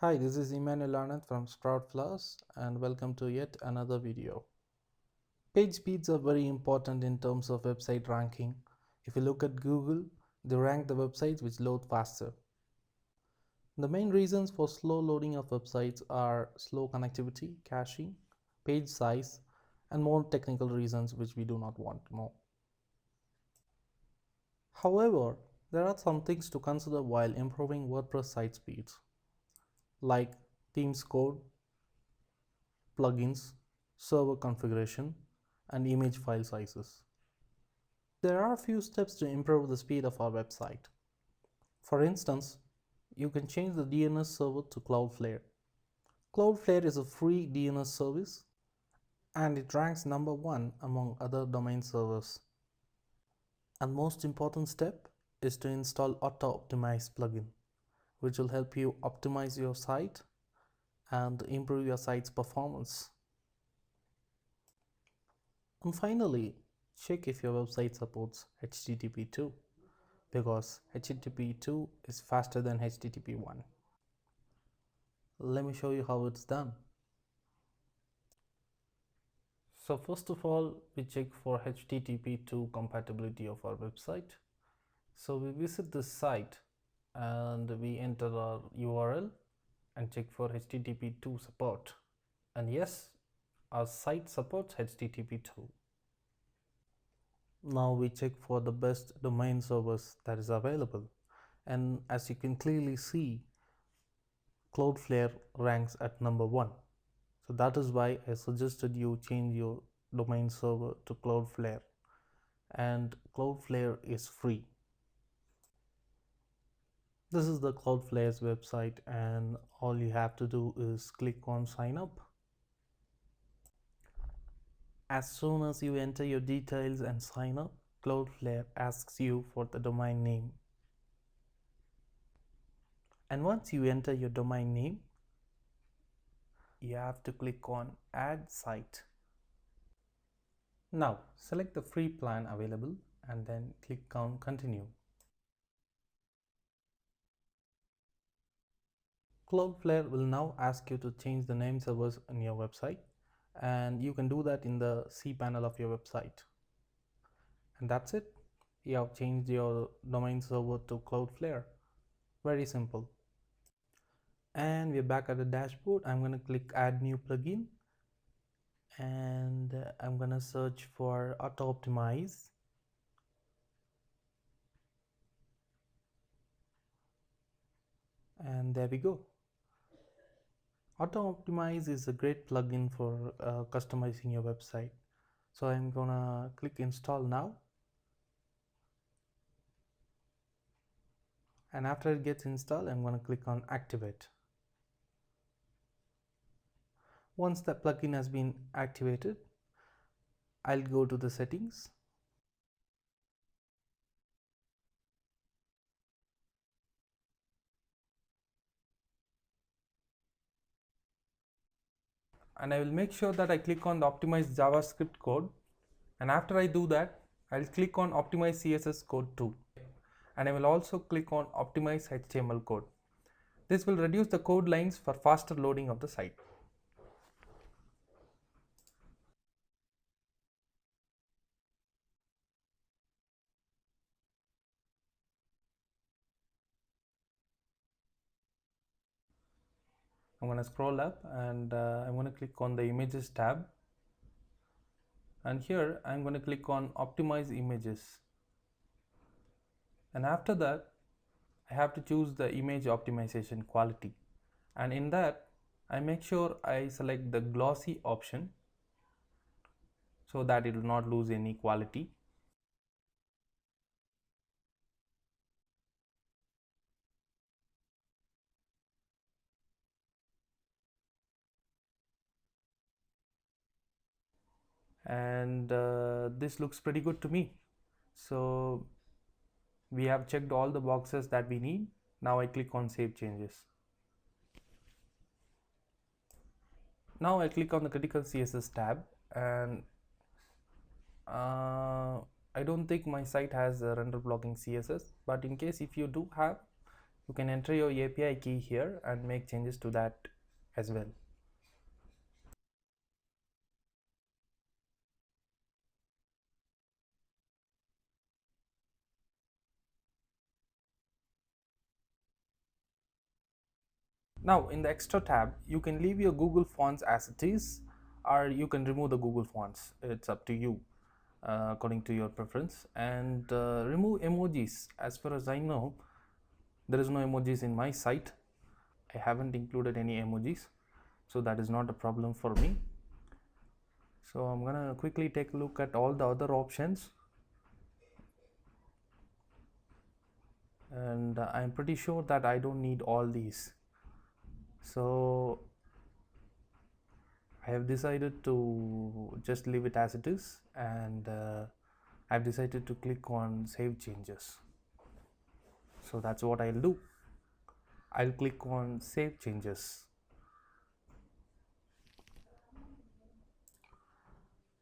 Hi, this is Emmanuel Arnath from Cloudflare and welcome to yet another video. Page speeds are very important in terms of website ranking. If you look at Google, they rank the websites which load faster. The main reasons for slow loading of websites are slow connectivity, caching, page size, and more technical reasons which we do not want to know. However, there are some things to consider while improving WordPress site speeds, like themes code, plugins, server configuration, and image file sizes. There are a few steps to improve the speed of our website. For instance, you can change the DNS server to Cloudflare. Cloudflare is a free DNS service and it ranks number 1 among other domain servers. And most important step is to install Autoptimize plugin, which will help you optimize your site and improve your site's performance. And finally, check if your website supports HTTP 2 because HTTP 2 is faster than HTTP 1. Let me show you how it's done. So first of all, we check for HTTP 2 compatibility of our website. So we visit this site and we enter our URL and check for HTTP 2 support. And yes, our site supports HTTP 2. Now we check for the best domain servers that is available. And as you can clearly see, Cloudflare ranks at number 1. So that is why I suggested you change your domain server to Cloudflare. And Cloudflare is free. This is the Cloudflare's website and all you have to do is click on sign up. As soon as you enter your details and sign up, Cloudflare asks you for the domain name. And once you enter your domain name, you have to click on add site. Now select the free plan available and then click on continue. Cloudflare will now ask you to change the name servers on your website, and you can do that in the cPanel of your website. And that's it. You have changed your domain server to Cloudflare. Very simple. And we're back at the dashboard. I'm going to click add new plugin and I'm going to search for Autoptimize. And there we go. Autoptimize is a great plugin for customizing your website. So I'm gonna click install now. And after it gets installed, I'm gonna click on activate. Once the plugin has been activated, I'll go to the settings. And I will make sure that I click on the optimized JavaScript code. And after I do that, I'll click on optimize CSS code too. And I will also click on optimize HTML code. This will reduce the code lines for faster loading of the site. I'm going to scroll up and I'm going to click on the images tab. And here I'm going to click on optimize images. And after that, I have to choose the image optimization quality. And in that, I make sure I select the glossy option so that it will not lose any quality. And this looks pretty good to me. So we have checked all the boxes that we need. Now I click on save changes. Now I click on the critical CSS tab and I don't think my site has a render blocking CSS, but in case if you do have, You can enter your API key here and make changes to that as well. Now in the extra tab, you can leave your Google fonts as it is, or you can remove the Google fonts. It's up to you according to your preference. And remove emojis. As far as I know, there is no emojis in my site. I haven't included any emojis, so that is not a problem for me. So I'm gonna quickly take a look at all the other options, and I'm pretty sure that I don't need all these. So I have decided to just leave it as it is, and I've decided to click on save changes. So that's what I'll do. I'll click on save changes.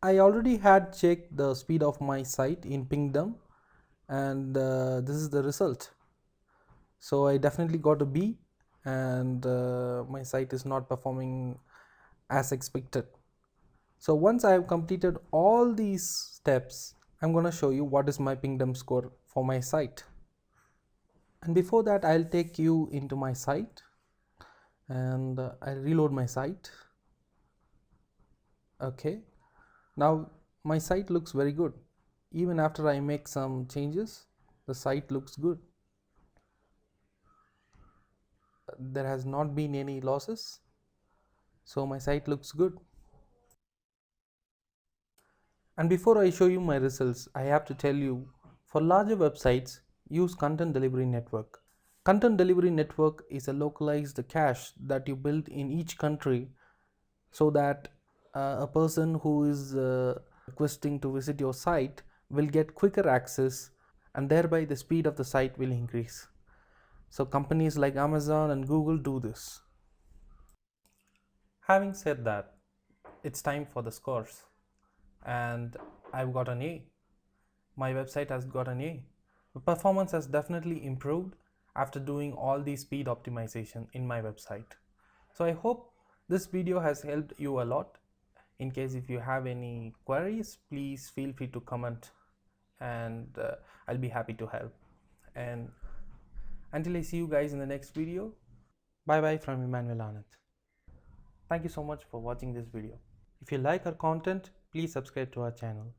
I already had checked the speed of my site in Pindom, and this is the result. So I definitely got a B, and my site is not performing as expected. So once I have completed all these steps, I'm going to show you what is my Pindom score for my site. And before that, I'll take you into my site, and I'll reload my site. Okay, now my site looks very good. Even after I make some changes, the site looks good. There has not been any losses, so my site looks good. And before I show you my results, I have to tell you, for larger websites, use Content Delivery Network. Content Delivery Network is a localized cache that you build in each country, so that a person who is requesting to visit your site will get quicker access, and thereby the speed of the site will increase. So companies like Amazon and Google do this. Having said that, it's time for the scores, and I've got an A. My website has got an A. The performance has definitely improved after doing all the speed optimization in my website. So I hope this video has helped you a lot. In case if you have any queries, please feel free to comment, and I'll be happy to help. And until I see you guys in the next video, bye bye from Emmanuel Anand. Thank you so much for watching this video. If you like our content, please subscribe to our channel.